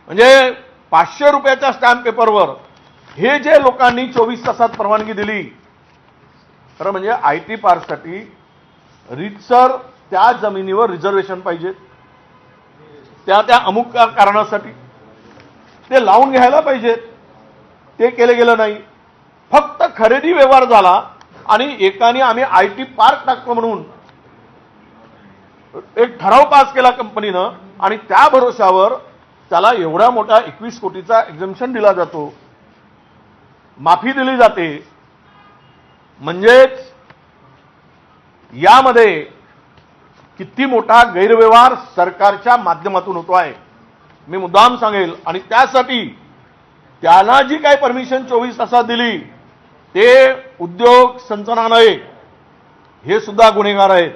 म्हणजे 500 रुपयाच्या स्टॅम्प पेपरवर हे जे लोकांनी 24 तासात परवानगी दिली, खरं म्हणजे आयटी पार्कसाठी रीतसर त्या जमिनीवर रिझर्वेशन पाहिजे, त्या अमुक कारणासाठी ते लावून घ्यायला पाहिजेत. ते केलं गेलं नाही. फक्त खरेदी व्यवहार झाला आणि एकाने आम्ही आयटी पार्क टाकतो म्हणून एक ठराव पास केला कंपनीनं आणि त्या भरोशावर त्याला एवढा मोठा 21 कोटीचा एक्झम्पशन दिला जातो, माफी दिली जाते. म्हणजेच यामध्ये किती मोठा गैरव्यवहार सरकारच्या माध्यमातून होतो आहे मी मुद्दाम सांगेल. आणि त्यासाठी त्याला जी काही परमिशन 24 तासात दिली ते उद्योग संचालनालय हे सुद्धा गुन्हेगार आहेत.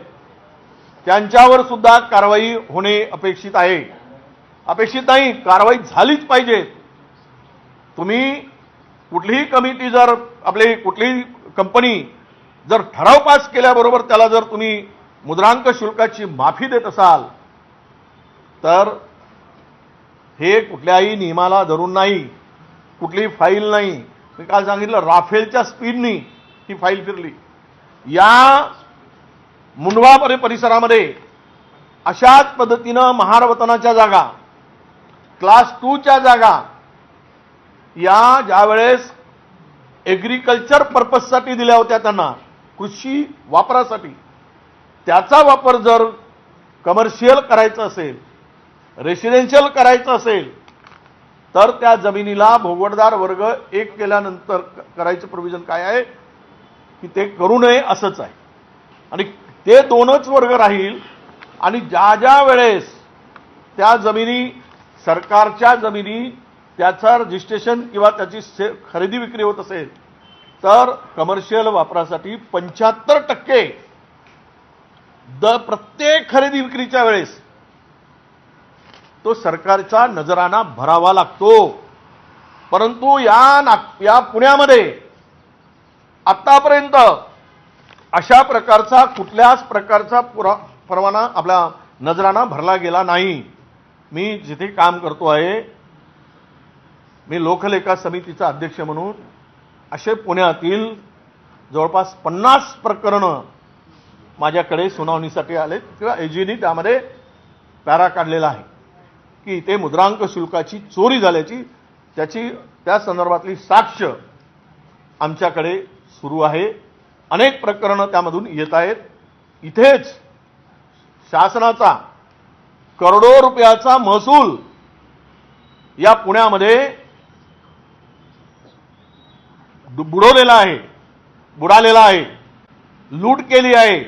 त्यांच्यावर सुद्धा कारवाई होणे अपेक्षित आहे. अपेक्षित नाही, कारवाई झालीच पाहिजे. तुम्ही कुठलीही कमिटी जर आपली कुठलीही कंपनी जर ठराव पास केल्याबरोबर त्याला जर तुम्ही मुद्रांक शुल्काची माफी देत असाल तर हे कुठल्याही नियमाला धरून नाही, कुठली फाईल नाही. मी काल सांगितलं राफेलच्या स्पीडनी ही फाईल फिरली. या मुंडवा परिसरामध्ये अशाच पद्धतीनं महारवतनाच्या जागा, क्लास 2 च्या जागा या ज्यावेळेस एग्रीकल्चर पर्पजसाठी दिल्या होत्या त्यांना, कृषी वापरासाठी, त्याचा वापर जर कमर्शियल करायचं असेल, रेसिडेन्शियल करायचं असेल तर त्या जमिनीला भोगवटदार वर्ग 1 केल्यानंतर करायचं प्रोव्हिजन काय आहे की ते करू नये असंच आहे. आणि ते 2च वर्ग राहील. आणि ज्या ज्या वेळेस त्या जमिनी सरकारच्या जमिनी त्याचं रजिस्ट्रेशन किंवा त्याची खरेदी विक्री होत असेल तर कमर्शियल वापरासाठी 75% प्रत्येक खरेदी विक्रीच्या वेळेस तो सरकारचा नजराना भरावा लागतो. परंतु या पुण्यामध्ये आतापर्यंत अशा प्रकारचा कुठल्याच प्रकारचा परवाना आपला नजराना भरला गेला नाही. मी जिथे काम करतो आहे, मी लोकलेखा समितीचा अध्यक्ष म्हणून असे पुण्यातील जवळपास 50 प्रकरणं माझ्याकडे सुनावणीसाठी आलेत किंवा एजीनी त्यामध्ये पॅरा काढलेला आहे की इथे मुद्रांक शुल्काची चोरी झाल्याची त्या संदर्भातली साक्ष आमच्याकडे सुरू आहे. अनेक प्रकरणं त्यामधून येत आहेत. इथेच शासनाचा करोडो रुपयाचा महसूल या पुण्यामध्ये बुडालेला आहे, लूट केली आहे.